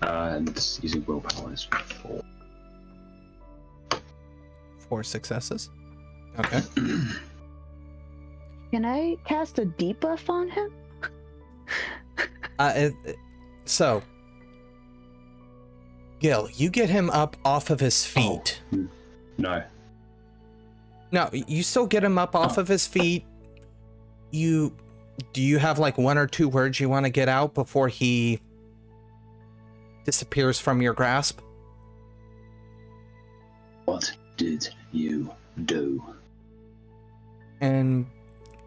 And using willpower is 4. 4 successes. Okay. Can I cast a debuff on him? So, Gil, you get him up off of his feet. Oh, no. No, you still get him up off of his feet. Do you have like 1 or 2 words you want to get out before he disappears from your grasp? What did you do? And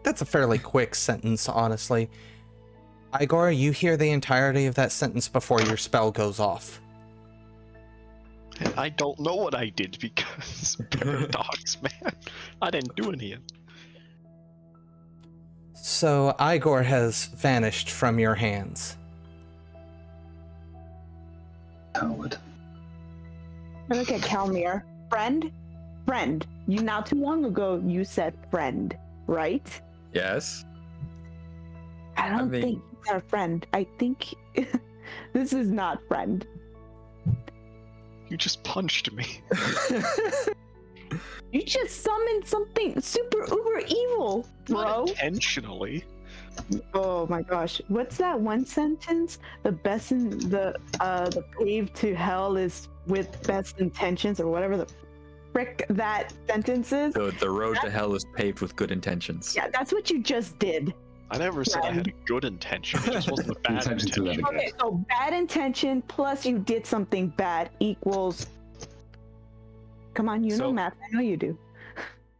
that's a fairly quick sentence, honestly. Igor, you hear the entirety of that sentence before your spell goes off. I don't know what I did because paradox, man. I didn't do anything. So Igor has vanished from your hands. Coward. I look at Kalmir. Friend? Friend. You not too long ago you said friend, right? Yes. I don't think he's our friend. I think this is not friend. You just punched me. You just summoned something super uber evil, bro. Not intentionally. Oh my gosh. What's that one sentence? The best in the pave to hell is with best intentions, or whatever the frick that sentence is. So the road to hell is paved with good intentions. Yeah, that's what you just did. I never said I had a good intention. It just wasn't a bad intention. Okay, so bad intention plus you did something bad equals. Come on, you know math. I know you do.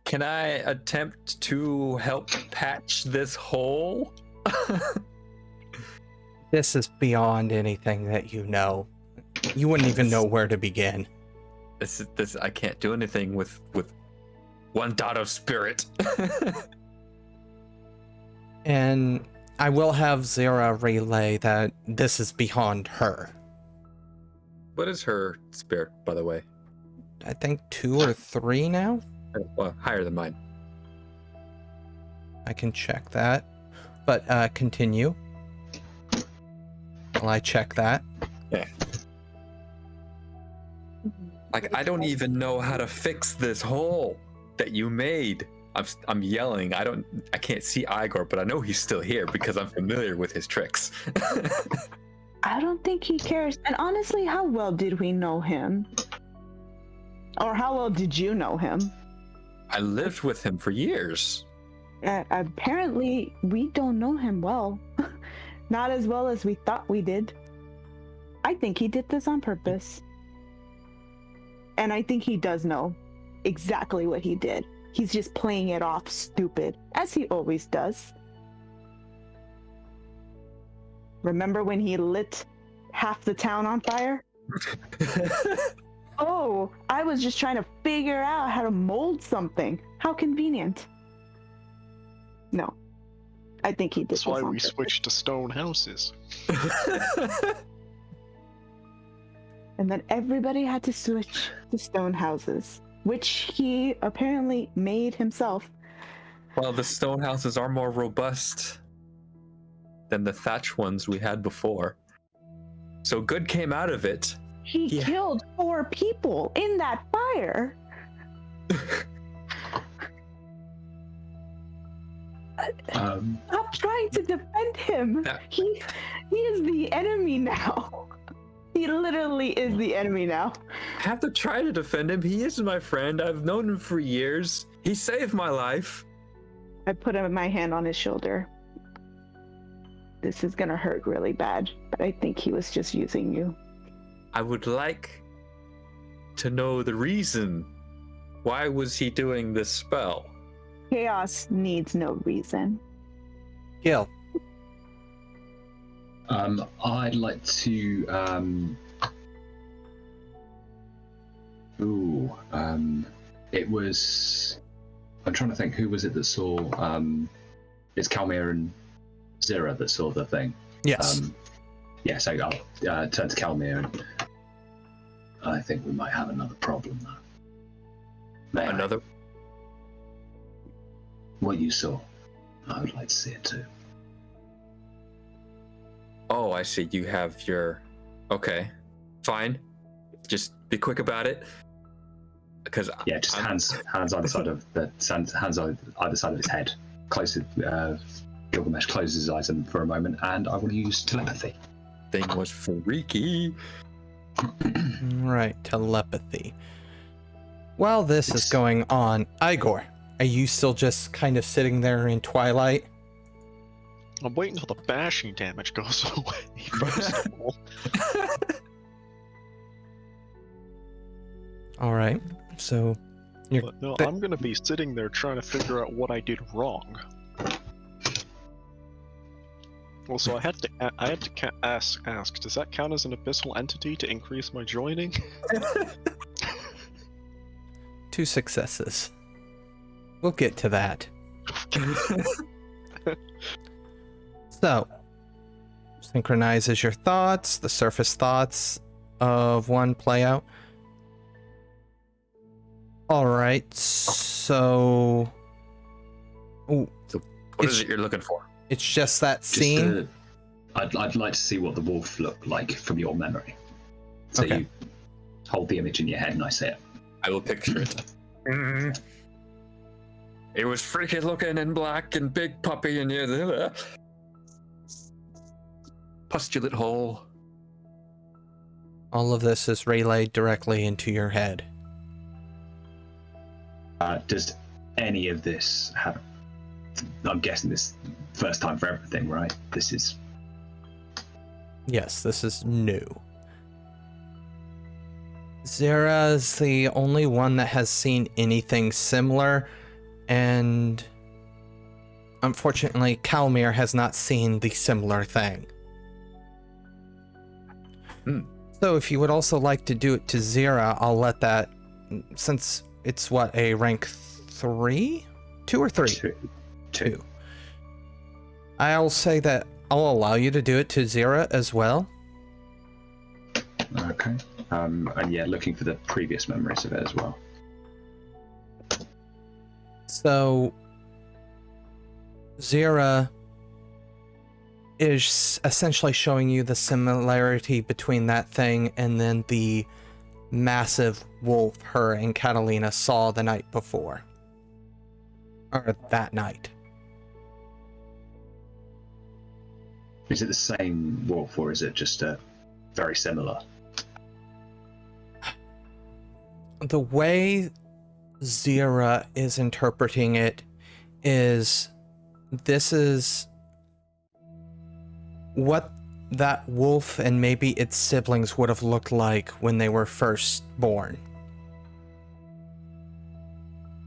Can I attempt to help patch this hole? This is beyond anything that you know. You wouldn't even know where to begin. This I can't do anything with 1 dot of spirit. And I will have Zira relay that this is beyond her. What is her spirit, by the way? I think 2 or 3 now? Well, higher than mine. I can check that. But continue. While I check that. Yeah. Like, I don't even know how to fix this hole that you made. I'm yelling. I can't see Igor, but I know he's still here because I'm familiar with his tricks. I don't think he cares. And honestly, how well did we know him? Or how well did you know him? I lived with him for years. Apparently, we don't know him well. Not as well as we thought we did. I think he did this on purpose. And I think he does know exactly what he did. He's just playing it off stupid, as he always does. Remember when he lit half the town on fire? Oh, I was just trying to figure out how to mold something. How convenient. No. I think he did That's this why on we purpose. switched to stone houses. And then everybody had to switch to stone houses, which he apparently made himself. Well, the stone houses are more robust than the thatch ones we had before. So good came out of it. He killed 4 people in that fire. Stop trying to defend him. He is the enemy now. He literally is the enemy now. I have to try to defend him. He is my friend. I've known him for years. He saved my life. I put my hand on his shoulder. This is gonna hurt really bad, but I think he was just using you. I would like to know the reason. Why was he doing this spell? Chaos needs no reason. Gil. I'd like to it was, I'm trying to think, who was it that saw it's Kalmir and Zira that saw the thing. Yes. So I'll turn to Kalmir, and I think we might have another problem though. Another? What you saw, I would like to see it too. Oh, I see. You have your... Okay. Fine. Just be quick about it. Because Yeah, just hands either side of the hands either side of his head. Gilgamesh closes his eyes for a moment, and I want to use telepathy. Thing was freaky. Right, telepathy. While this is going on, Igor, are you still just kind of sitting there in twilight? I'm waiting until the bashing damage goes away first of all. All right, so But no, I'm gonna be sitting there trying to figure out what I did wrong. Also, I had to ask, does that count as an abyssal entity to increase my joining? 2 successes. We'll get to that. So, synchronizes your thoughts, the surface thoughts of one playout. All right, so... Ooh, So what is it you're looking for? it's just that scene? I'd like to see what the wolf looked like from your memory. So Okay. you hold the image in your head and I see it. I will picture it. It was freaky looking and black and big puppy and postulate hole. All of this is relayed directly into your head. Does any of this have... I'm guessing this first time for everything, right? This is... Yes, this is new. Zira is the only one that has seen anything similar, and unfortunately, Kalmir has not seen the similar thing. So if you would also like to do it to Zira, I'll let that, since it's what, a rank 3? 2 or 3? Two. I'll say that I'll allow you to do it to Zira as well. Okay. And yeah, looking for the previous memories of it as well. So, Zira is essentially showing you the similarity between that thing and then the massive wolf her and Catalina saw the night before. Or that night. Is it the same wolf or is it just very similar? The way Zira is interpreting it is this is what that wolf and maybe its siblings would have looked like when they were first born.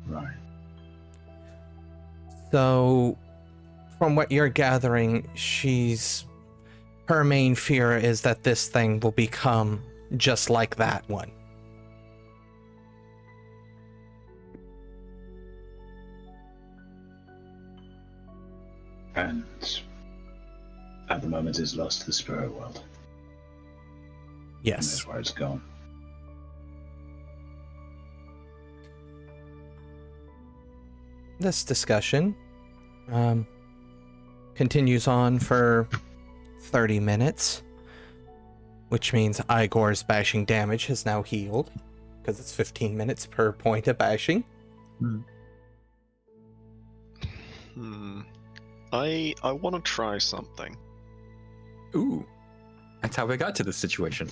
Right. So, from what you're gathering, her main fear is that this thing will become just like that one. And at the moment is lost to the spirit world. And Yes. that's where it's gone. This discussion continues on for 30 minutes, which means Igor's bashing damage has now healed, because it's 15 minutes per point of bashing. I want to try something. Ooh. That's how we got to this situation.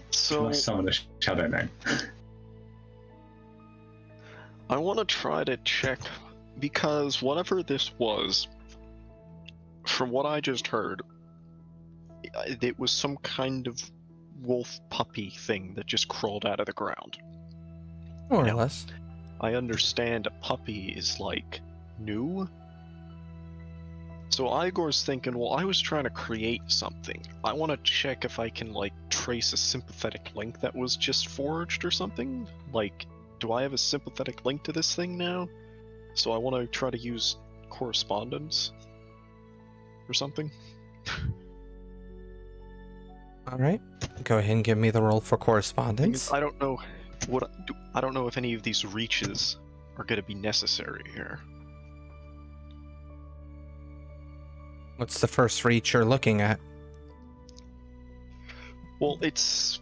So Can I summon a shadow name? I want to try to check, because whatever this was, from what I just heard, it was some kind of wolf puppy thing that just crawled out of the ground. More or No. less. I understand a puppy is like new. So Igor's thinking, well, I was trying to create something. I want to check if I can like trace a sympathetic link that was just forged or something. Like, do I have a sympathetic link to this thing now? So I want to try to use correspondence or something. All right. Go ahead and give me the roll for correspondence. I don't know I don't know if any of these reaches are going to be necessary here. What's the first reach you're looking at? Well, it's...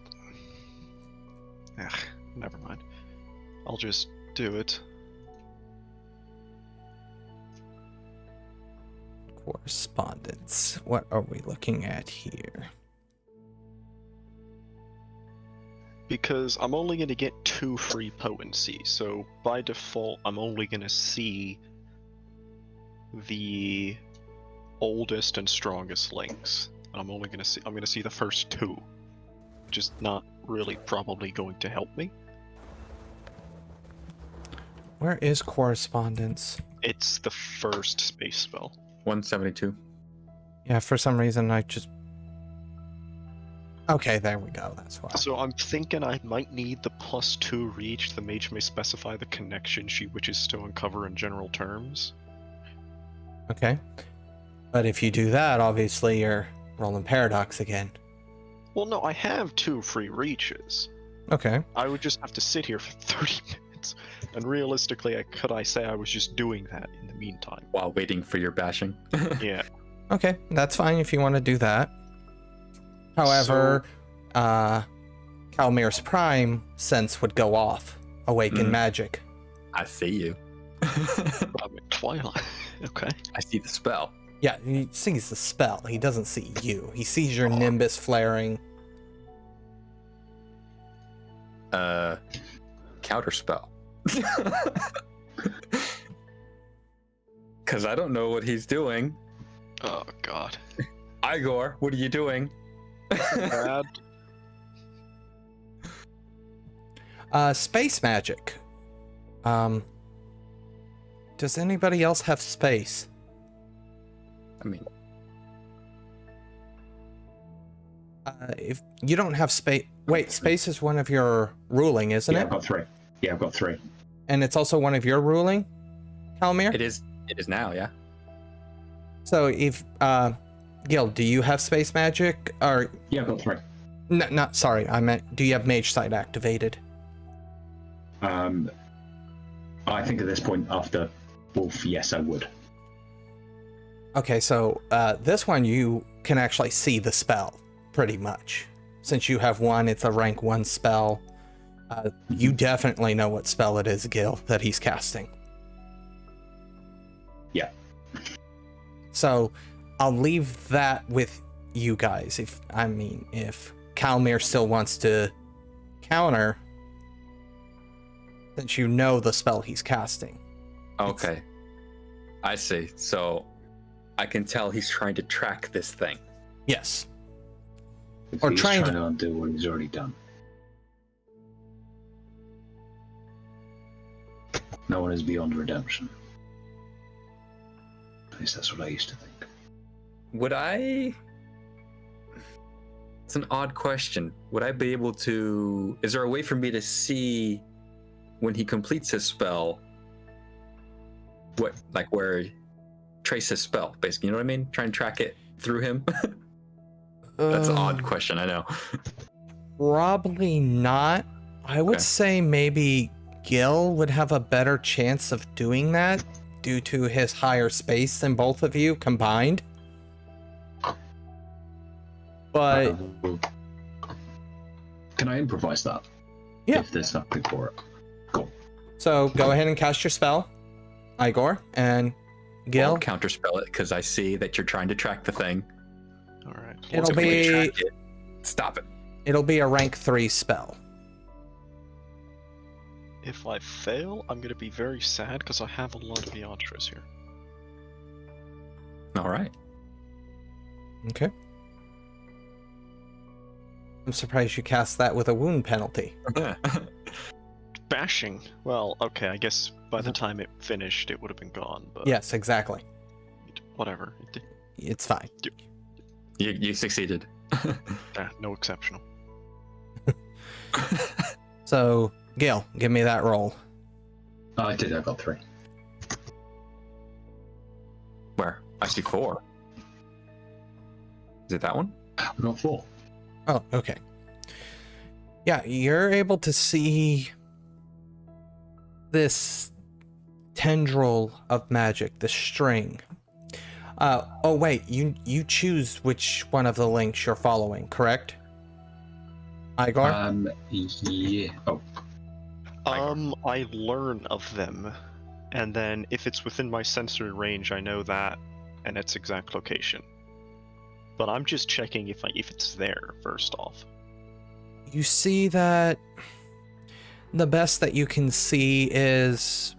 Ugh, never mind. I'll just do it. Correspondence. What are we looking at here? Because I'm only going to get 2 free potency, so by default I'm only going to see the oldest and strongest links. I'm only going to see the first 2, which is not really probably going to help me. Where is correspondence? It's the first space spell. 172. Yeah, for some reason I just... Okay, there we go. That's why. So I'm thinking I might need the +2 reach. The mage may specify the connection she wishes to uncover in general terms. Okay. But if you do that, obviously you're rolling paradox again. Well, no, I have 2 free reaches. Okay. I would just have to sit here for 30 minutes. And realistically, could I say I was just doing that in the meantime? While waiting for your bashing. Yeah. Okay, that's fine if you want to do that. However, Kalmir's Prime sense would go off. Awaken magic. I see you. I'm in Twilight. Okay. I see the spell. Yeah, he sees the spell. He doesn't see you. He sees your nimbus flaring. Counter spell. Because I don't know what he's doing. Oh, God. Igor, what are you doing? Bad. Space magic. Does anybody else have space? I mean, If you don't have space... Wait, space is one of your ruling, isn't Yeah, it? I've got 3. Yeah, I've got 3. And it's also one of your ruling, Kalmir? it is now, yeah. So if... Gil, do you have space magic? Or... Yeah, I've got 3. No, not sorry, I meant, do you have mage sight activated? I think at this point, after Wolf, yes, I would. Okay, so this one you can actually see the spell, pretty much. Since you have one, it's a rank 1 spell. You definitely know what spell it is, Gil, that he's casting. Yeah. So I'll leave that with you guys. If Kalmir still wants to counter, since you know the spell he's casting. Okay. I see. So I can tell he's trying to track this thing. Yes. If Or he's trying trying to- to undo what he's already done. No one is beyond redemption. At least that's what I used to think. Would I... It's an odd question. Would I be able to... Is there a way for me to see when he completes his spell where trace his spell, basically, you know what I mean? Try and track it through him. That's an odd question, I know. Probably not. I would Okay. say maybe Gil would have a better chance of doing that due to his higher space than both of you combined. But Can I improvise that? Yeah. If there's something for it. Cool. so go ahead and cast your spell, Igor, and Gil. I'll counterspell it because I see that you're trying to track the thing. Alright. It'll If we be track it, stop it. it'll be a rank 3 spell. If I fail, I'm gonna be very sad because I have a lot of Yantras here. All right. Okay. I'm surprised you cast that with a wound penalty. Bashing. Well, okay, I guess by the time it finished, it would have been gone, but Yes, exactly. whatever. It's fine. You succeeded. No exceptional. So, Gil, give me that roll. I did, I got 3. Where? I see 4. Is it that one? I got 4. Oh, okay. Yeah, you're able to see this tendril of magic, the string. Oh wait, you choose which one of the links you're following, correct? Igor? Yeah. Oh, I learn of them, and then if it's within my sensory range, I know that and its exact location. But I'm just checking if it's there first off. You see that the best that you can see is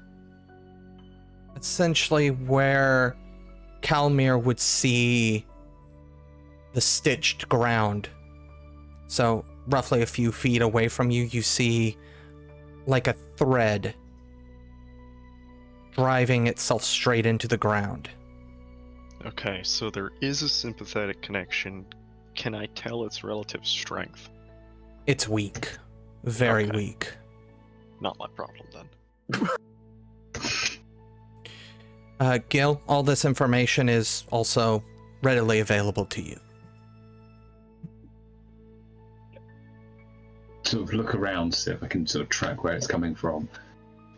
essentially where Kalmir would see the stitched ground. So roughly a few feet away from you, you see like a thread driving itself straight into the ground. Okay, so there is a sympathetic connection. Can I tell its relative strength? It's weak. Very Okay. weak. Not my problem then. Gil, all this information is also readily available to you. sort of look around, see if I can sort of track where it's coming from.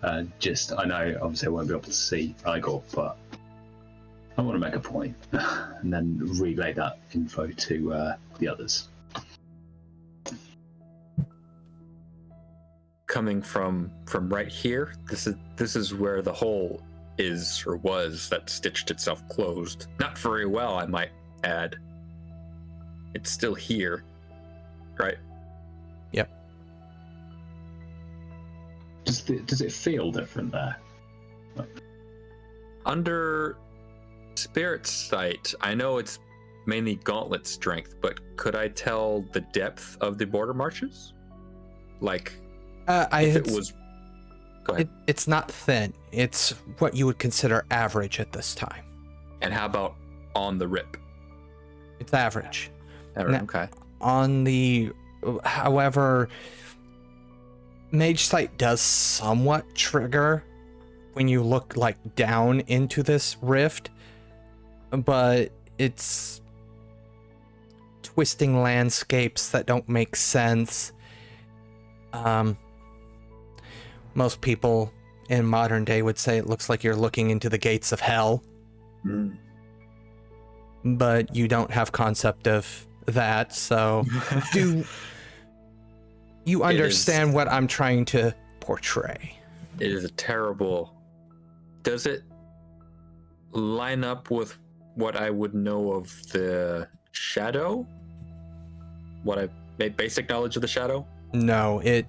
I know obviously I won't be able to see Igor, but I want to make a point and then relay that info to the others. Coming from right here, this is where the hole is or was that stitched itself closed. Not very well, I might add. It's still here, right? Yep. Does it feel different there? Under Spirit Sight, I know it's mainly gauntlet strength, but could I tell the depth of the border marches? Like, if it was... Go ahead. It's not thin. It's what you would consider average at this time. And how about on the rip? It's average. Now, okay. However, Mage Sight does somewhat trigger when you look like down into this rift, but it's twisting landscapes that don't make sense. Most people in modern day would say it looks like you're looking into the gates of hell. Mm. But you don't have concept of that, so do you understand what I'm trying to portray? It is a terrible... Does it line up with what I would know of the shadow? What I made basic knowledge of the shadow? No, it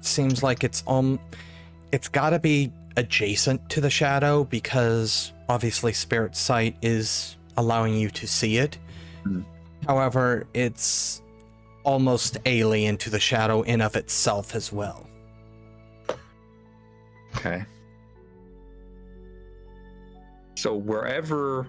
seems like it's got to be adjacent to the shadow, because obviously Spirit Sight is allowing you to see it. Mm. However, it's almost alien to the shadow in of itself as well. Okay. So wherever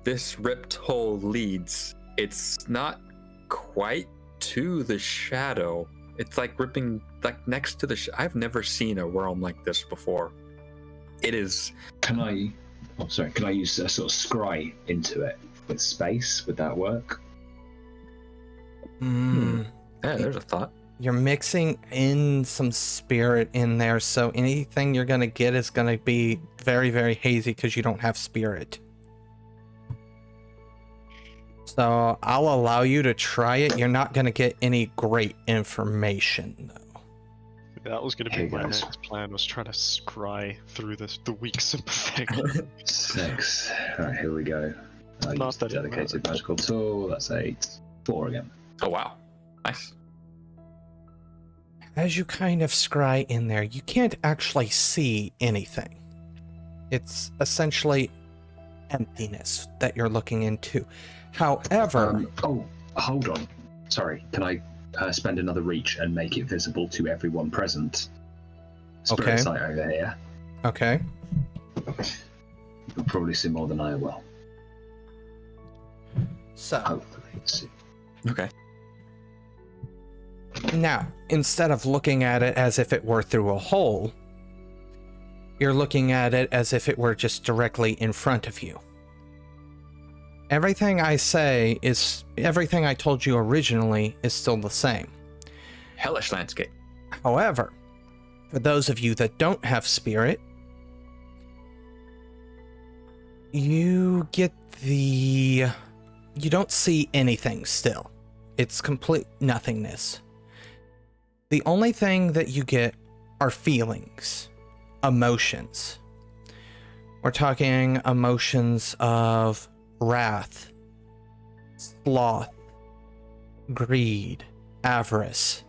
this ripped hole leads, it's not quite to the shadow. It's like ripping like next to the I've never seen a realm like this before. It is... Can I use a sort of scry into it with space? Would that work? Yeah, there's a thought. You're mixing in some spirit in there, so anything you're gonna get is gonna be very, very hazy because you don't have spirit. So I'll allow you to try it. You're not gonna get any great information though. That was going to be Hey, my guys. next plan, was trying to scry through the weak sympathetic. 6. Alright, here we go. I Not use that it dedicated matters. magical tool. That's 8. 4 again. Oh, wow. Nice. As you kind of scry in there, you can't actually see anything. It's essentially emptiness that you're looking into. However, Oh, hold on. Sorry, can I spend another reach and make it visible to everyone present? Spirit Okay. Sight over here. okay. You'll probably see more than I will. So Hopefully. Let's see. Okay. now, instead of looking at it as if it were through a hole, you're looking at it as if it were just directly in front of you. Everything I told you originally is still the same. Hellish landscape. However, for those of you that don't have spirit, you don't see anything still. it's complete nothingness. The only thing that you get are feelings, emotions. We're talking emotions of wrath, sloth, greed, avarice.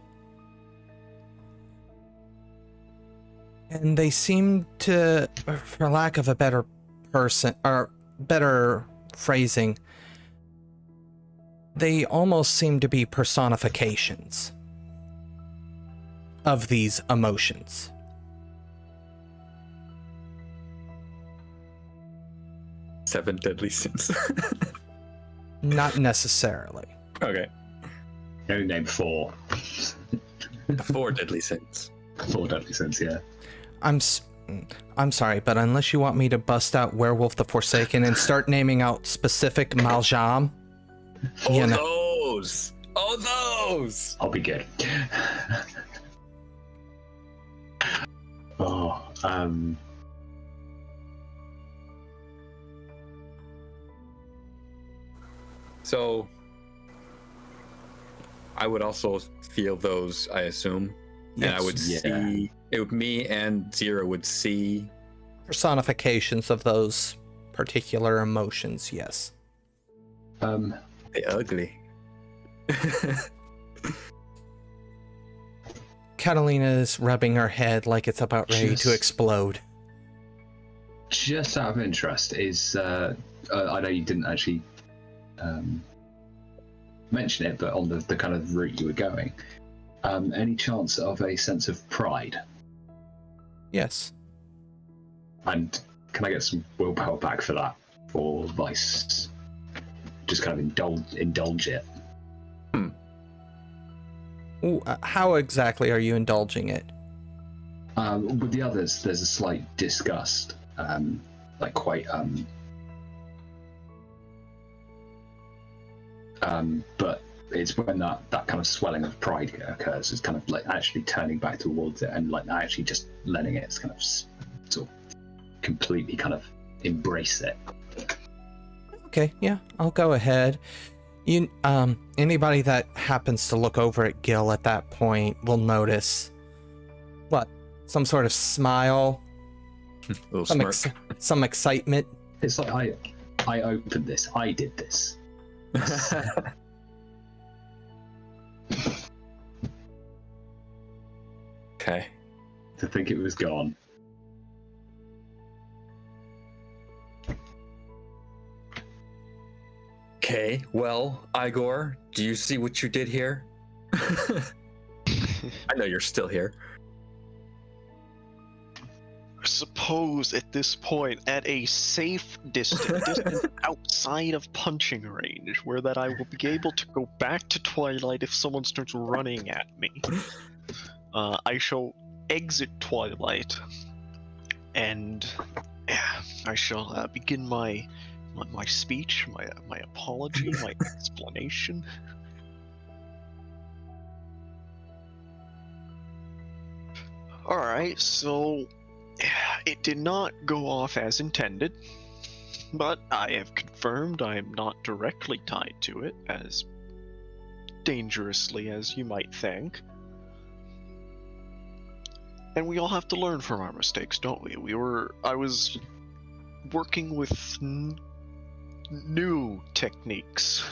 And they seem to, for lack of a better phrasing, they almost seem to be personifications of these emotions. Seven deadly sins. Not necessarily. Okay. You only named 4. 4 deadly sins. 4 deadly sins, yeah. I'm sorry, but unless you want me to bust out Werewolf the Forsaken and start naming out specific Maljam, you know. Those! Oh, those! I'll be good. Oh, So, I would also feel those, I assume. And I would see, me and Zira would see Personifications of those particular emotions, yes. the ugly. Catalina is rubbing her head like it's about ready to explode. just out of interest, is I know you didn't actually mention it, but on the kind of route you were going, any chance of a sense of pride? Yes. And can I get some willpower back for that? For vice? Just kind of indulge it. Ooh, how exactly are you indulging it? With the others, there's a slight disgust, like quite, but it's when that kind of swelling of pride occurs. It's kind of like actually turning back towards it and like actually just letting it kind of sort of completely kind of embrace it. Okay, yeah, I'll go ahead. You, anybody that happens to look over at Gil at that point will notice what? Some sort of smile, Little smirk. some excitement. It's like I opened this. I did this. Okay. To think it was gone. Okay, well, Igor, do you see what you did here? I know you're still here. I suppose at this point, at a safe distance outside of punching range, where that I will be able to go back to Twilight if someone starts running at me, I shall exit Twilight, and I shall begin my speech, my apology, my explanation. Alright, so it did not go off as intended, but I have confirmed I am not directly tied to it as dangerously as you might think. And we all have to learn from our mistakes, don't we? I was working with new techniques.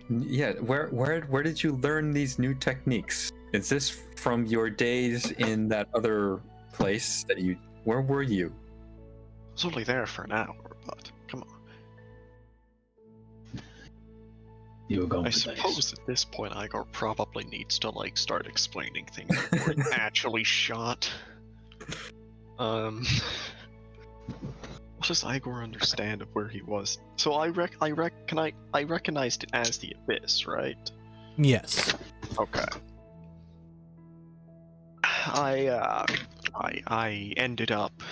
Yeah, where did you learn these new techniques? Is this from your days in that other place that you? Where were you? I was only there for an hour, but come on. You were gone. I suppose at this point Igor probably needs to start explaining things before he actually shot. What does Igor understand of where he was? So I recognized it as the Abyss, right? Yes. Okay. I ended up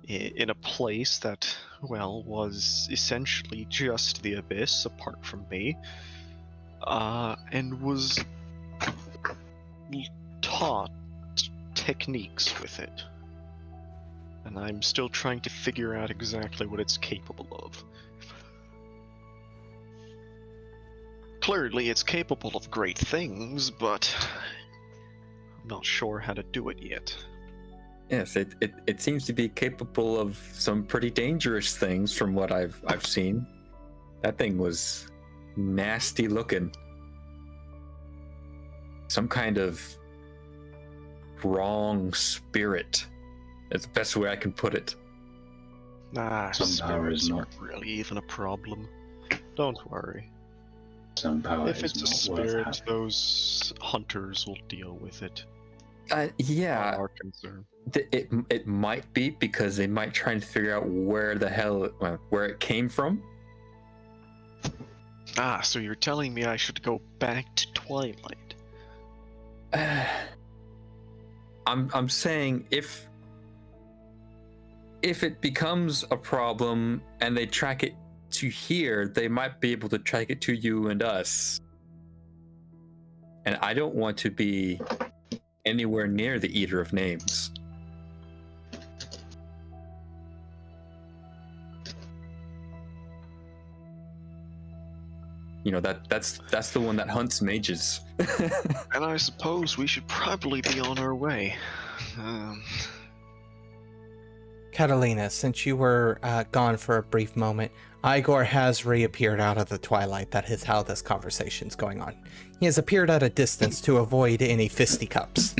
in a place that, well, was essentially just the Abyss apart from me, and was taught techniques with it. And I'm still trying to figure out exactly what it's capable of. clearly it's capable of great things, but I'm not sure how to do it yet. Yes, it seems to be capable of some pretty dangerous things from what I've seen. That thing was nasty looking. Some kind of wrong spirit. That's the best way I can put it. Nah, Some power is spirits not. aren't really even a problem. Don't worry. Some power If is it's a not spirit, worth having. those hunters will deal with it. Yeah, Not our concern. it might be because they might try and figure out where it came from. Ah, so you're telling me I should go back to Twilight? I'm saying if it becomes a problem and they track it to here, they might be able to track it to you and us. And I don't want to be anywhere near the Eater of Names. You know, that's the one that hunts mages. And I suppose we should probably be on our way. Catalina, since you were gone for a brief moment, Igor has reappeared out of the twilight. That is how this conversation's going on. He has appeared at a distance to avoid any fisticuffs.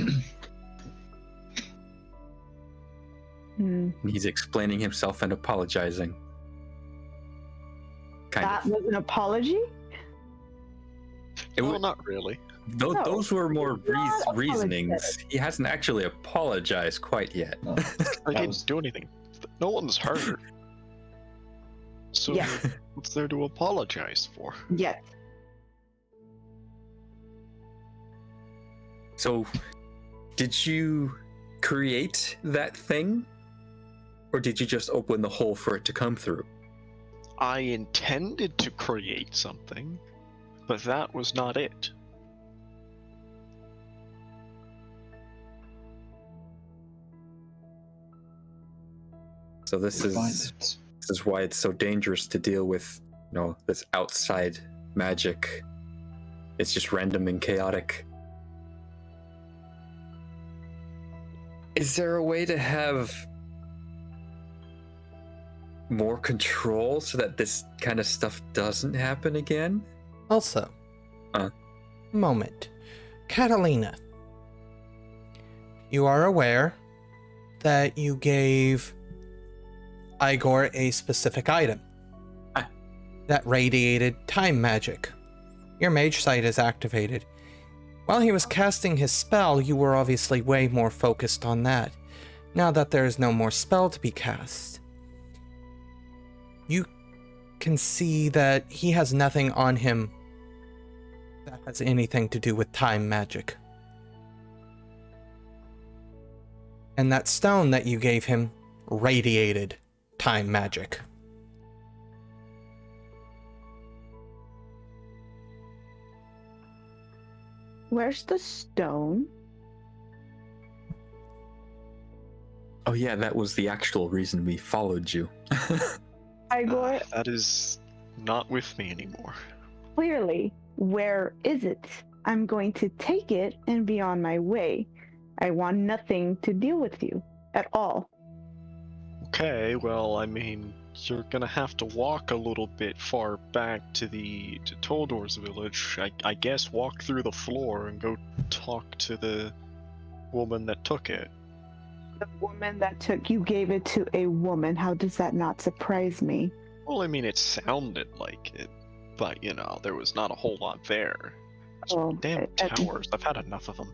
He's explaining himself and apologizing. That was an apology? Well, not really. No, those were more not reasonings. He hasn't actually apologized quite yet. No, I that didn't was- do anything. No one's hurt. So Yeah. what's there to apologize for? Yes. So, did you create that thing? Or did you just open the hole for it to come through? I intended to create something, but that was not it. So this is why it's so dangerous to deal with, this outside magic. It's just random and chaotic. Is there a way to have more control so that this kind of stuff doesn't happen again? Also, Huh? Moment. Catalina, you are aware that you gave Igor a specific item that radiated time magic. Your mage sight is activated. While he was casting his spell, you were obviously way more focused on that. Now that there is no more spell to be cast, you can see that he has nothing on him that has anything to do with time magic. And that stone that you gave him radiated time magic. Where's the stone? Oh yeah, that was the actual reason we followed you. Igor, That is not with me anymore. clearly, where is it? I'm going to take it and be on my way. I want nothing to deal with you at all. Okay, well, I mean, you're gonna have to walk a little bit far back to Toldor's village. I guess walk through the floor and go talk to the woman that took it. The woman that took you gave it to a woman. How does that not surprise me? Well, I mean, it sounded like it, but there was not a whole lot there. Oh, Damn towers! I've had enough of them.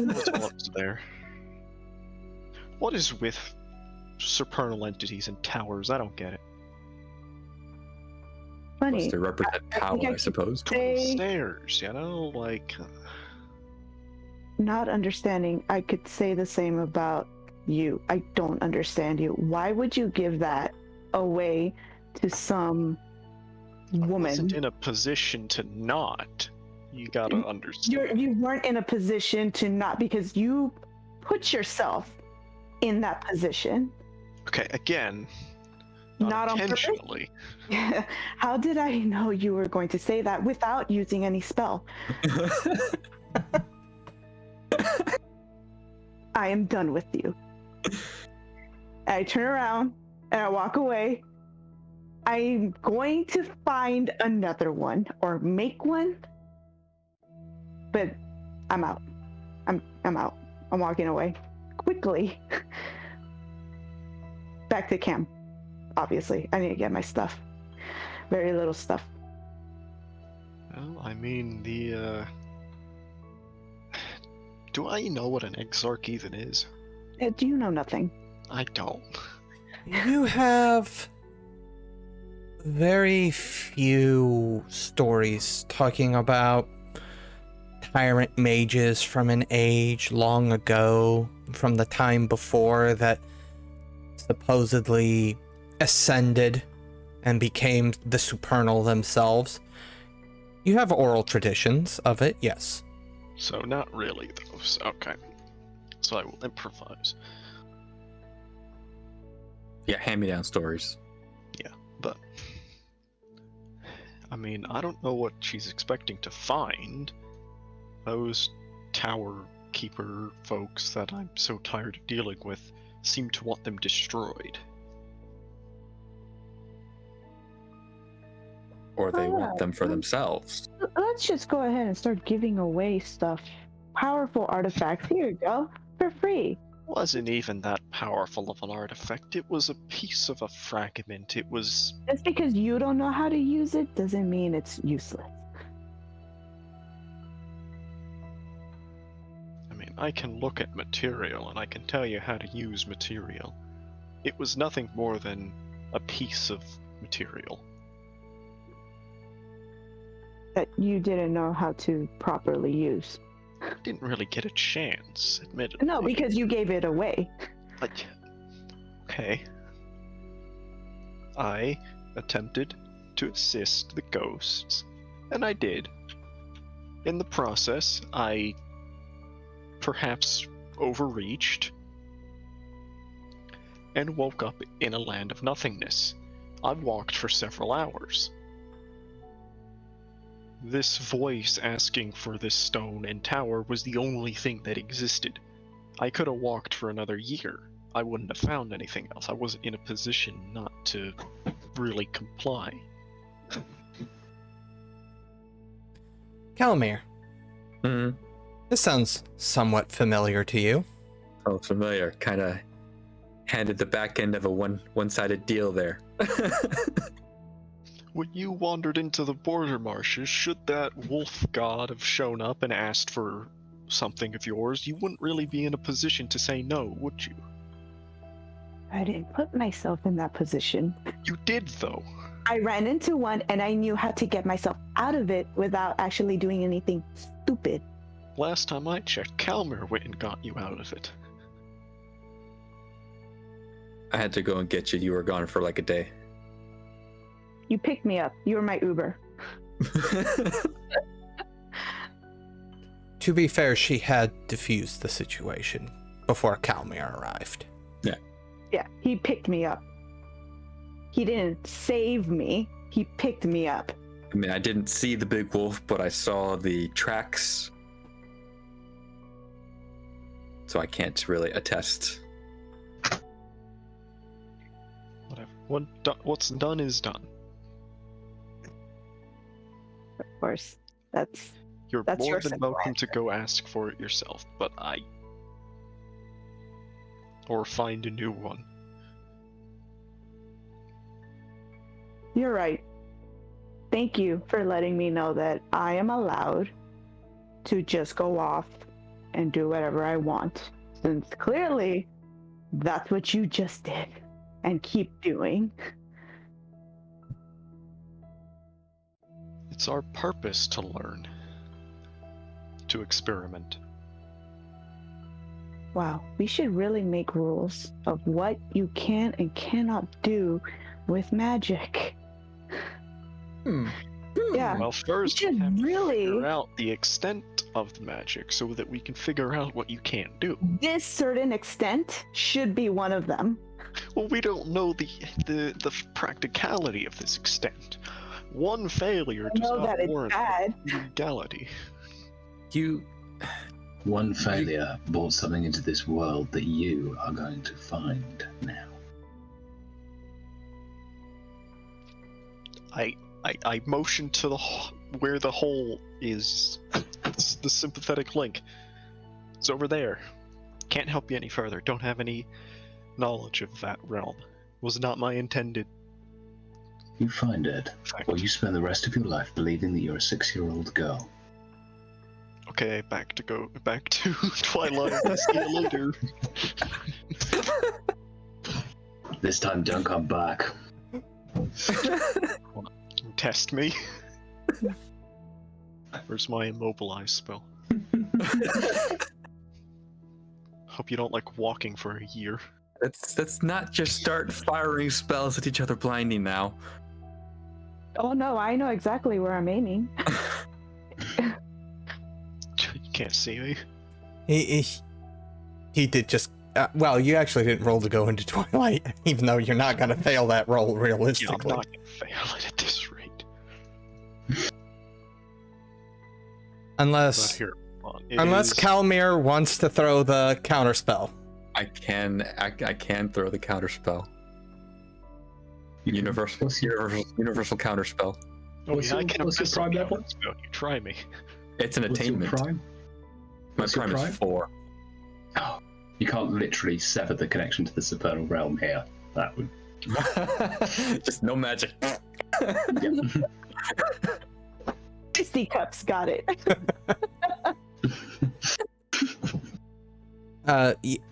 What's else there? What is with supernal entities and towers? I don't get it. Funny. Supposed to represent I think power, I I suppose. Say, Stairs, like. not understanding, I could say the same about you. I don't understand you. Why would you give that away to some I woman? wasn't in a position to not. You gotta understand. You weren't in a position to not, because you put yourself in that position. Okay, again, Not on purpose. intentionally. How did I know you were going to say that without using any spell? I am done with you. I turn around and I walk away. I'm going to find another one or make one, but I'm out. I'm out. I'm walking away quickly. Back to camp. Obviously, I need to get my stuff. Very little stuff. Well, I mean, do I know what an exarch even is? Do you know nothing? I don't. You have very few stories talking about tyrant mages from an age long ago, from the time before that supposedly ascended and became the supernal themselves. You have oral traditions of it, yes. So not really, though. So, okay. So I will improvise. Yeah, hand-me-down stories. But I mean, I don't know what she's expecting to find. Those tower keeper folks that I'm so tired of dealing with seem to want them destroyed. Or they want them for themselves. Let's just go ahead and start giving away stuff. Powerful artifacts. Here you go. For free. Wasn't even that powerful of an artifact. It was a piece of a fragment. It was... Just because you don't know how to use it doesn't mean it's useless. I mean, I can look at material and I can tell you how to use material. It was nothing more than a piece of material. That you didn't know how to properly use. I didn't really get a chance, admittedly. No, because you gave it away. Okay. I attempted to assist the ghosts, and I did. In the process, I perhaps overreached and woke up in a land of nothingness. I walked for several hours. This voice asking for this stone and tower was the only thing that existed. I could have walked for another year. I wouldn't have found anything else. I wasn't in a position not to really comply. Kalmir, Hmm. this sounds somewhat familiar to you. Oh, familiar. Kind of handed the back end of a one-sided deal there. When you wandered into the border marshes, should that wolf god have shown up and asked for something of yours, you wouldn't really be in a position to say no, would you? I didn't put myself in that position. You did, though. I ran into one and I knew how to get myself out of it without actually doing anything stupid. Last time I checked, Kalmir went and got you out of it. I had to go and get you. You were gone for like a day. You picked me up. You were my Uber. To be fair, she had diffused the situation before Kalmir arrived. Yeah, he picked me up. He didn't save me. He picked me up. I mean, I didn't see the big wolf, but I saw the tracks. So I can't really attest. Whatever. What's done is done. Of course, that's You're That's more your than simple welcome to go ask for it yourself, but or find a new one. You're right. Thank you for letting me know that I am allowed to just go off and do whatever I want, since clearly that's what you just did and keep doing. It's our purpose to learn, to experiment. Wow, we should really make rules of what you can and cannot do with magic. Yeah. Well, first should we have to really- figure out the extent of the magic so that we can figure out what you can't do. This certain extent should be one of them. Well, we don't know the practicality of this extent. One failure I does know not that it's warrant bad. legality. You. One failure brought something into this world that you are going to find now. I motion to where the hole is. It's the sympathetic link. It's over there. Can't help you any further. Don't have any knowledge of that realm. Was not my intended You find it, fact. or you spend the rest of your life believing that you're a 6-year-old girl. Okay, back to Twilight. See you later. This time, don't come back. Test me. Where's my immobilize spell? Hope you don't like walking for a year. Let's not just start firing spells at each other blindly now. Oh no, I know exactly where I'm aiming. You can't see me. He did just. Well, you actually didn't roll to go into Twilight, even though you're not going to fail that roll Yeah, I'm realistically. not gonna fail it at this rate. Unless But here, hold on. It unless is- Kalmir wants to throw the counterspell. I can throw the counterspell. Universal counterspell. Oh, What's yeah, I your- can what's your abyssal prime level? counterspell. You try me. It's an What's your attainment. prime? My What's your prime prime? is 4. Oh, you can't literally sever the connection to the supernal realm here. That would. Just no magic. Fisticuffs got it.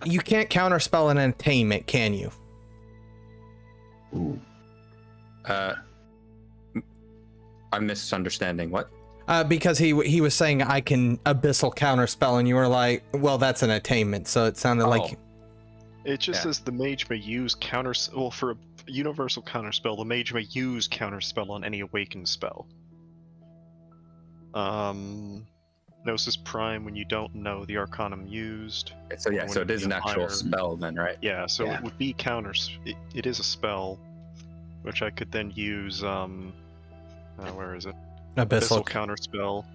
You can't counterspell an attainment, can you? Ooh. I'm misunderstanding. What? Because he was saying I can abyssal counterspell, and you were like, well, that's an attainment. So it sounded like It just Yeah. says the mage may use well, for a universal counterspell, the mage may use counterspell on any awakened spell. Gnosis Prime when you don't know the Arcanum used. So yeah, so it is an actual Higher- spell then, right? Yeah, so Yeah. it would be it is a spell, which I could then use. Where is it? abyssal. Counterspell.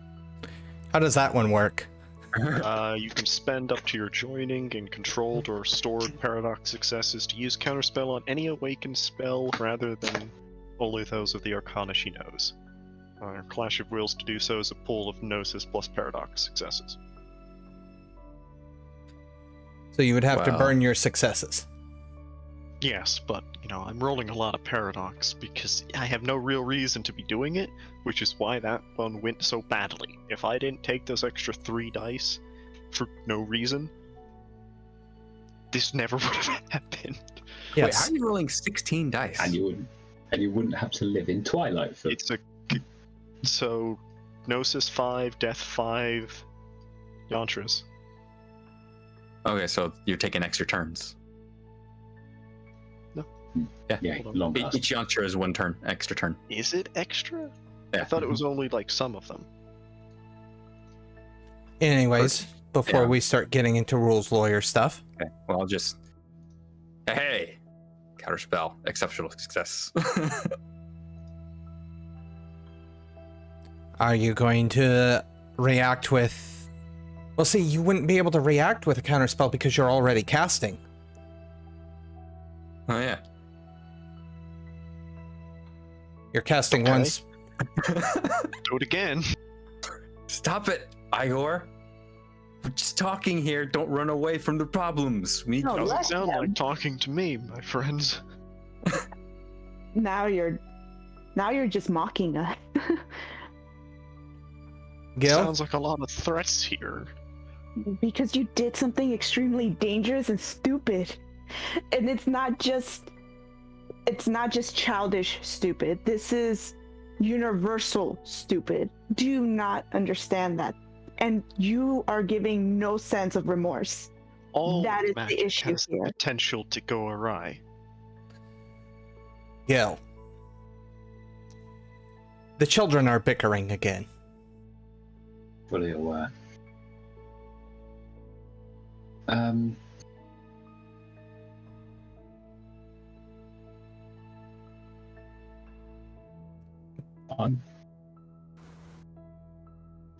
How does that one work? You can spend up to your joining and controlled or stored paradox successes to use counterspell on any awakened spell rather than only those of the arcana she knows. Clash of Wills to do so is a pool of Gnosis plus paradox successes. So you would have to Wow. burn your successes. Yes, but, I'm rolling a lot of paradox because I have no real reason to be doing it, which is why that one went so badly. If I didn't take those extra 3 dice for no reason, this never would have happened. Wait, how Yes. are you rolling 16 dice? And you wouldn't have to live in Twilight for. So, Gnosis 5, Death 5, Yantras. Okay, so you're taking extra turns. Yeah, Hold on. long past. Each yantra is 1 turn, extra turn. Is it extra? I Yeah. thought it was only like some of them. Anyways, before Yeah. we start getting into rules lawyer stuff, Okay, well, I'll just. Hey! Counterspell, exceptional success. are you going to react with? Well, see, you wouldn't be able to react with a counterspell because you're already casting. Oh, yeah. You're casting Okay. once. Do it again. Stop it, Igor. We're just talking here. Don't run away from the problems. We need No, Doesn't let sound him. like talking to me, my friends. Now you're just mocking us. Gil, Sounds like a lot of threats here. Because you did something extremely dangerous and stupid. And it's not just childish stupid. This is universal stupid. Do you not understand that? And you are giving no sense of remorse. All That is the magic issue has here. the potential to go awry. Gil. The children are bickering again. Fully aware.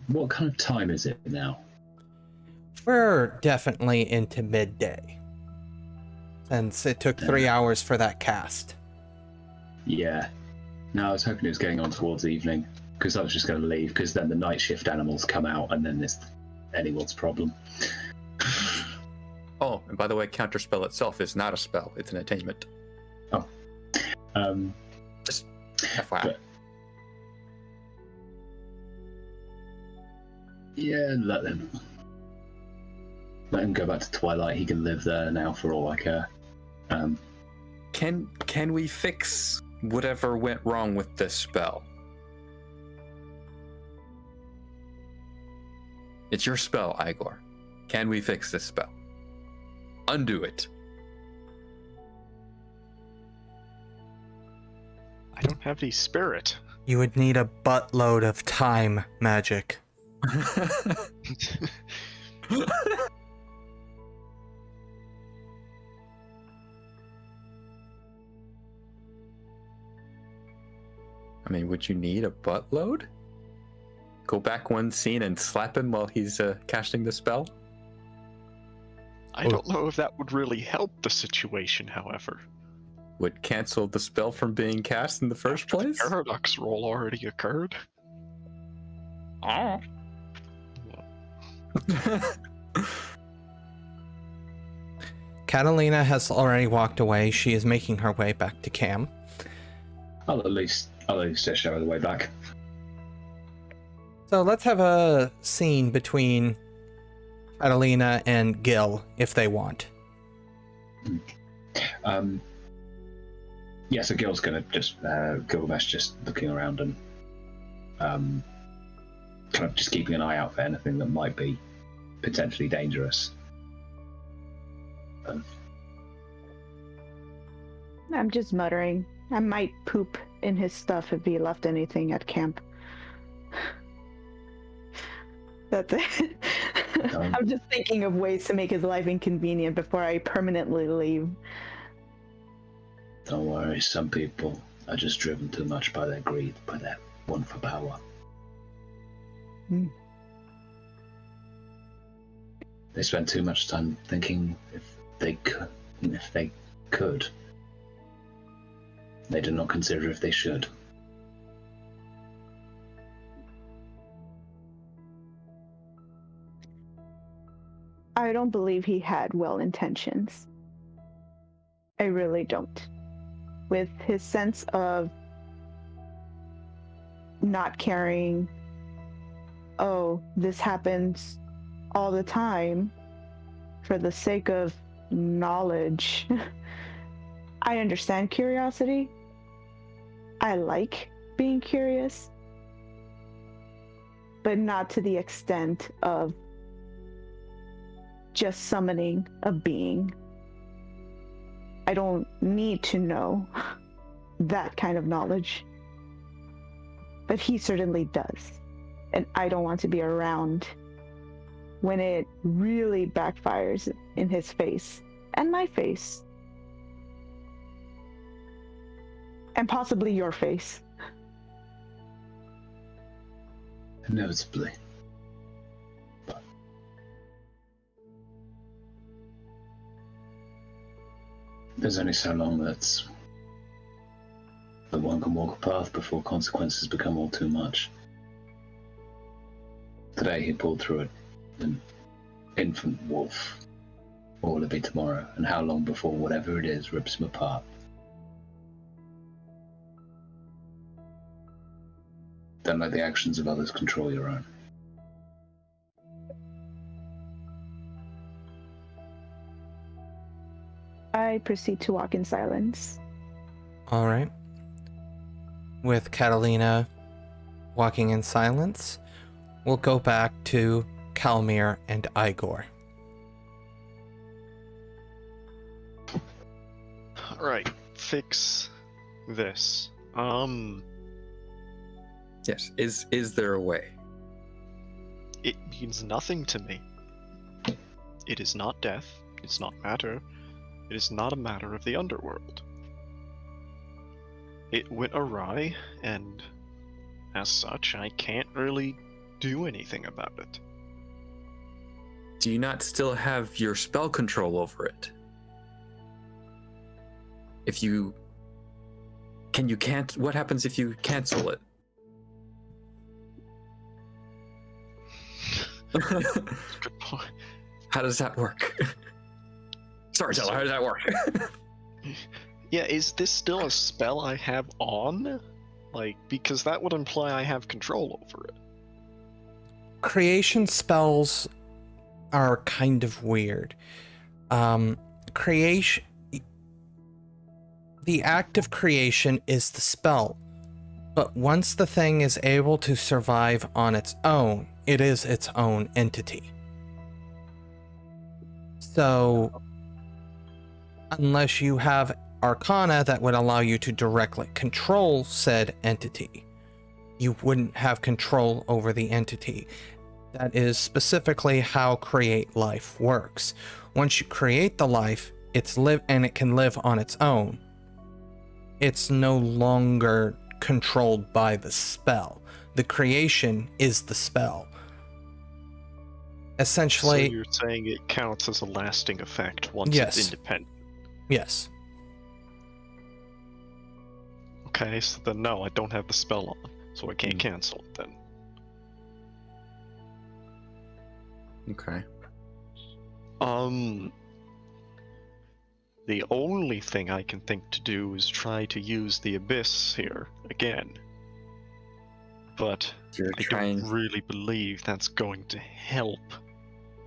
What kind of time is it now? We're definitely into midday. Since it took 3 hours for that cast. Yeah. No, I was hoping it was getting on towards evening, because I was just going to leave, because then the night shift animals come out, and then it's anyone's problem. Oh, and by the way, counterspell itself is not a spell; it's an attainment. Oh. Just FYI. But, yeah, let him go back to Twilight. He can live there now for all I care. Can we fix whatever went wrong with this spell? It's your spell, Igor. Can we fix this spell? Undo it. I don't have any spirit. You would need a buttload of time magic. I mean, would you need a buttload? Go back one scene and slap him while he's casting the spell? I don't know if that would really help the situation, however. Would cancel the spell from being cast in the first place? The paradox roll already occurred. Oh. Catalina has already walked away. She is making her way back to camp. I'll at least just show her the way back. So let's have a scene between Catalina and Gil, if they want. Yeah, so Gil's gonna just Gilgamesh just looking around and kind of just keeping an eye out for anything that might be potentially dangerous. I'm just muttering. I might poop in his stuff if he left anything at camp. That's it. I'm just thinking of ways to make his life inconvenient before I permanently leave. Don't worry, some people are just driven too much by their greed, by their want for power. They spend too much time thinking if they could. They do not consider if they should. I don't believe he had well intentions. I really don't. With his sense of not caring, oh, this happens all the time for the sake of knowledge. I understand curiosity. I like being curious, but not to the extent of just summoning a being. I don't need to know that kind of knowledge, but he certainly does, and I don't want to be around when it really backfires in his face and my face. And possibly your face. Inevitably. But there's only so long that one can walk a path before consequences become all too much. Today he pulled through an infant wolf. What will it be tomorrow? And how long before whatever it is rips him apart? Don't let the actions of others control your own. I proceed to walk in silence. All right. With Catalina walking in silence, we'll go back to Kalmir and Igor. Alright, fix this. Yes. Is there a way? It means nothing to me. It is not death. It's not matter. It is not a matter of the underworld. It went awry, and as such, I can't really do anything about it. Do you not still have your spell control over it? If you... What happens if you cancel it? Good point. How does that work? Storyteller, how does that work? Yeah, is this still a spell I have on? Like, because that would imply I have control over it. Creation spells are kind of weird. Creation... The act of creation is the spell, but once the thing is able to survive on its own, it is its own entity. So, unless you have Arcana that would allow you to directly control said entity, you wouldn't have control over the entity. That is specifically how create life works. Once you create the life, it's and it can live on its own. It's no longer controlled by the spell. The creation is the spell. Essentially, so you're saying it counts as a lasting effect once Yes. it's independent. yes. Okay, so then no, I don't have the spell on, so I can't cancel it then. Okay. The only thing I can think to do is try to use the Abyss here again. But I don't really believe that's going to help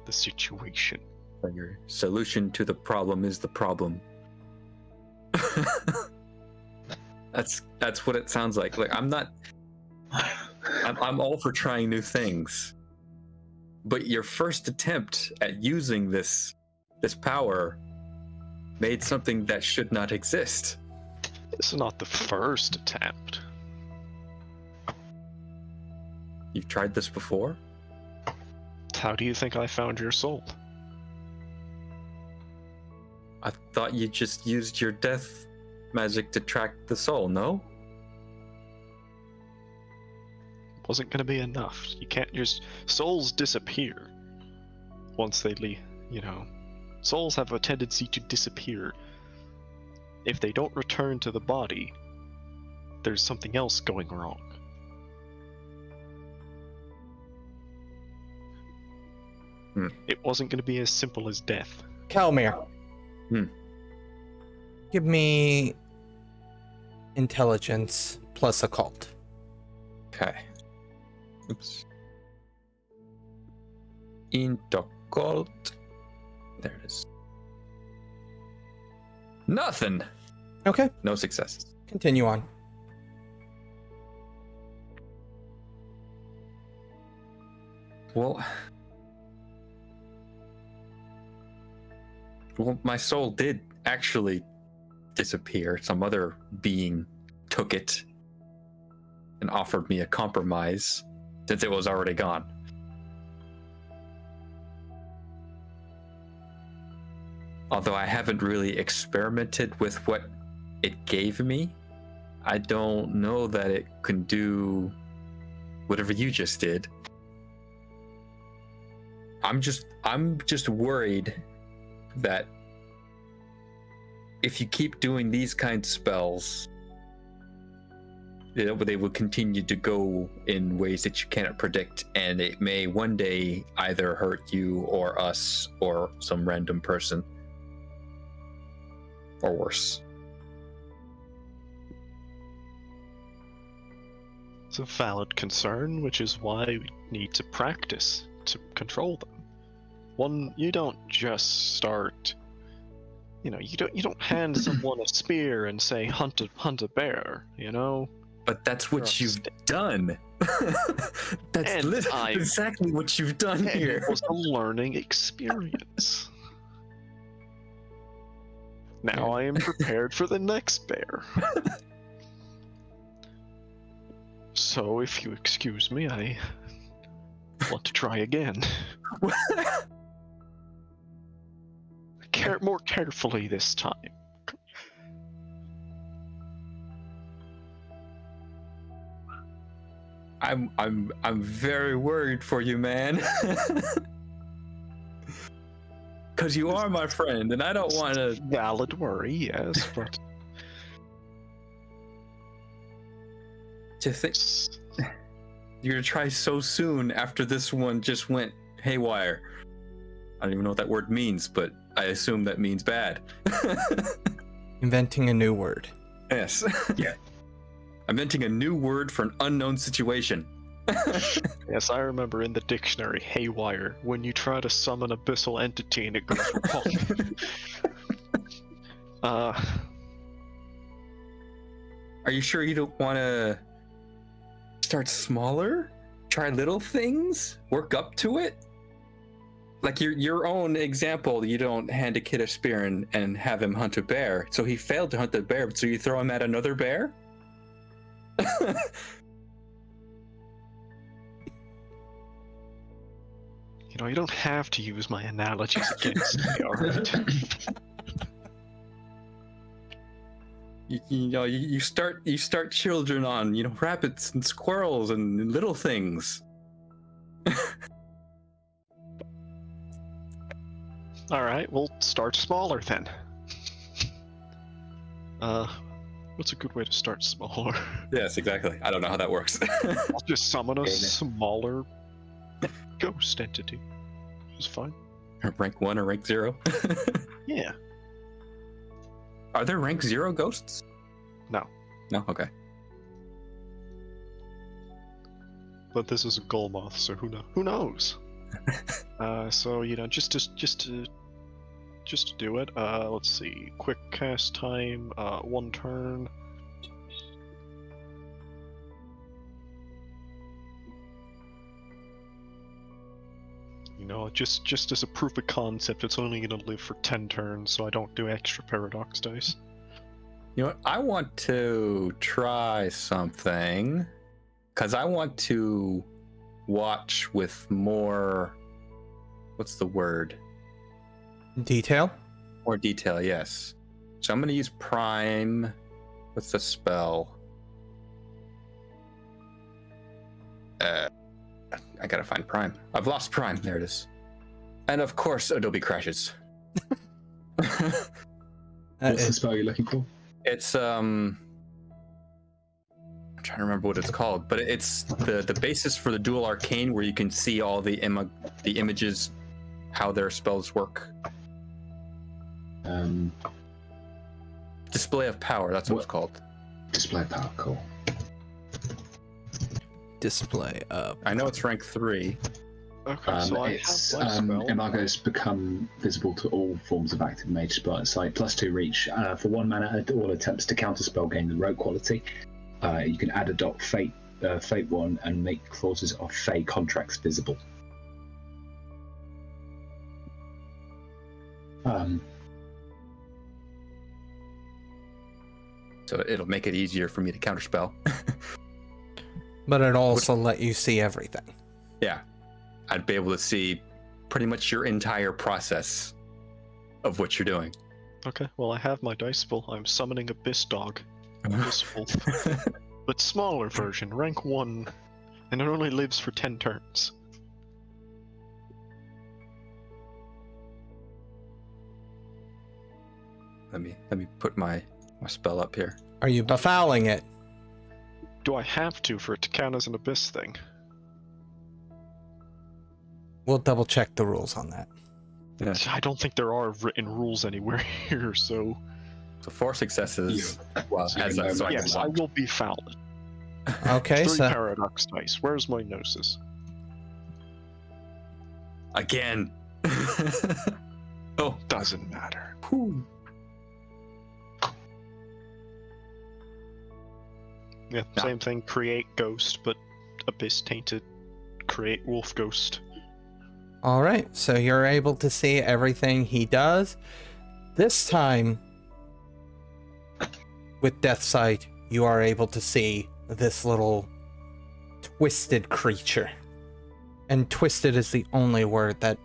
the situation. Your solution to the problem is the problem. That's what it sounds like. Like I'm all for trying new things. But your first attempt at using this power made something that should not exist. This is not the first attempt. You've tried this before? How do you think I found your soul? I thought you just used your death magic to track the soul, no? Wasn't gonna be enough. You can't just... Souls disappear once they leave, you know. Souls have a tendency to disappear. If they don't return to the body, there's something else going wrong. It wasn't going to be as simple as death. Kalmir. Give me intelligence plus occult. Okay. Oops. Occult. There it is. Nothing. Okay, No successes. continue on. Well, my soul did actually disappear. Some other being took it and offered me a compromise since it was already gone. Although I haven't really experimented with what it gave me, I don't know that it can do whatever you just did. I'm just worried that if you keep doing these kinds of spells, they will continue to go in ways that you cannot predict, and it may one day either hurt you or us or some random person. Or worse. It's a valid concern, which is why we need to practice to control them. You don't just start, you don't hand someone a spear and say hunt a bear, you know? But that's what you've done. That's exactly what you've done here. It was a learning experience. Now I am prepared for the next bear. So, if you excuse me, I want to try again. More carefully this time. I'm very worried for you, man. Cause you are my friend, and I don't want to. Valid worry, yes, but To think you're gonna try so soon after this one just went haywire. I don't even know what that word means, but I assume that means bad. Inventing a new word. Yes. Yeah. I'm inventing a new word for an unknown situation. yes, I remember in the dictionary, haywire, when you try to summon abyssal entity and it goes wrong. Are you sure you don't want to start smaller? Try little things? Work up to it? Like your own example, you don't hand a kid a spear and have him hunt a bear. So he failed to hunt the bear, so you throw him at another bear? You know, you don't have to use my analogies against me, alright? You start children on, rabbits and squirrels and little things. Alright, we'll start smaller then. What's a good way to start smaller? Yes, exactly. I don't know how that works. I'll just summon a smaller ghost entity. It's fine. Rank 1 or rank 0? Yeah. Are there rank 0 ghosts? No. No? Okay. But this is a Golmoth, so who knows? So just to do it. Let's see. Quick cast time. 1 turn. Just as a proof of concept, it's only gonna live for 10 turns, so I don't do extra paradox dice. You know what? I want to try something, because I want to watch with more. What's the word? Detail? More detail, yes. So I'm going to use Prime. What's the spell? I gotta find Prime. I've lost Prime. There it is. And of course, Adobe crashes. What's the spell you're looking for? It's I'm trying to remember what it's called, but it's the basis for the dual arcane, where you can see all the images, how their spells work. Display of power. That's what it's called. Display of power. Cool. Display of. I know it's rank 3. Okay, so I It's have life spell. embargoes become visible to all forms of active mage spell. It's like +2 reach. For 1 mana, all attempts to counterspell gain the rogue quality. You can add a dot fate 1 and make clauses of fey contracts visible. So it'll make it easier for me to counterspell. But it also let you see everything. Yeah. I'd be able to see pretty much your entire process of what you're doing. Okay, well I have my dice full. I'm summoning Abyss Dog. Abyss Wolf. But smaller version, rank 1, and it only lives for 10 turns. Let me put my spell up here. Are you befouling it? Do I have to for it to count as an Abyss thing? We'll double check the rules on that. Yeah. I don't think there are written rules anywhere here, so... So 4 successes. Well, So as you can so I can Yes, I watch. will be fouled. Okay, 3 so paradox dice. Where's my gnosis? Again. Oh, Doesn't matter. whew. Yeah, No. same thing. Create ghost, but Abyss tainted. Create wolf ghost. all right, so you're able to see everything he does. This time, with Death Sight, you are able to see this little twisted creature. And twisted is the only word that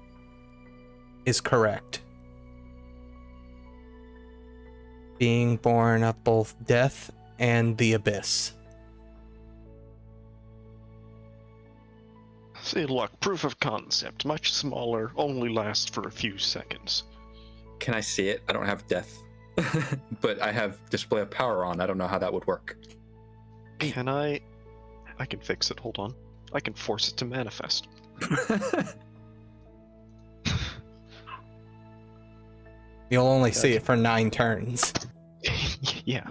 is correct. Being born of both death and the abyss. See, look, proof of concept. Much smaller, only lasts for a few seconds. Can I see it? I don't have death. But I have display of power on. I don't know how that would work. Can I can fix it, hold on. I can force it to manifest. You'll only see it for 9 turns. Yeah.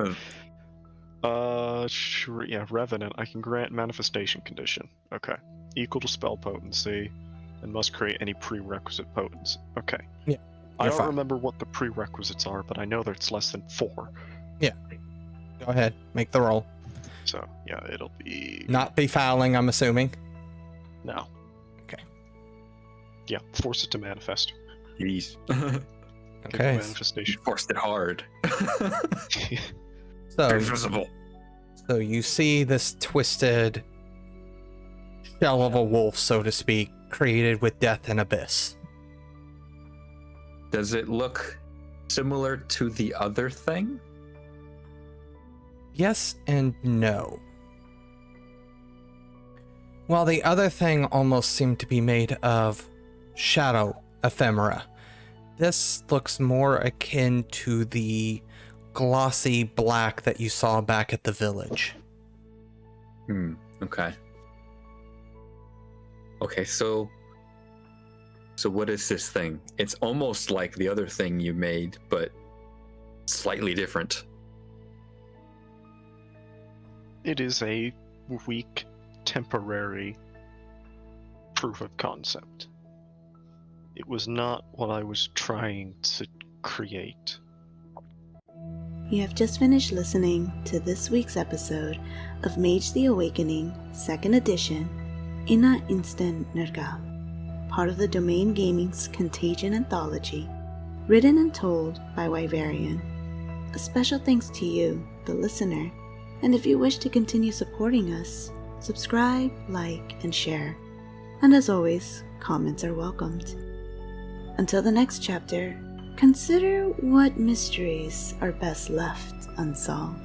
Sure, yeah, Revenant. I can grant manifestation condition. Okay. Equal to spell potency, and must create any prerequisite potency. Okay. Yeah, I you're don't fine. remember what the prerequisites are, but I know that it's less than 4. Go ahead, make the roll. So, yeah, it'll be... Not befouling, I'm assuming. No. Okay. Yeah, force it to manifest. Jeez. Give Okay. Manifestation. Forced it hard. So, Invisible. so you see this twisted shell of a wolf, so to speak, created with death and abyss. Does it look similar to the other thing? Yes and no. While the other thing almost seemed to be made of shadow ephemera, this looks more akin to the glossy black that you saw back at the village. Okay. Okay, so what is this thing? It's almost like the other thing you made, but slightly different. It is a weak, temporary proof of concept. It was not what I was trying to create. You have just finished listening to this week's episode of Mage the Awakening, 2nd edition, Insten Nergal, part of the Domain Gaming's Contagion Anthology, written and told by Wyverian. A special thanks to you, the listener, and if you wish to continue supporting us, subscribe, like, and share. And as always, comments are welcomed. Until the next chapter, consider what mysteries are best left unsolved.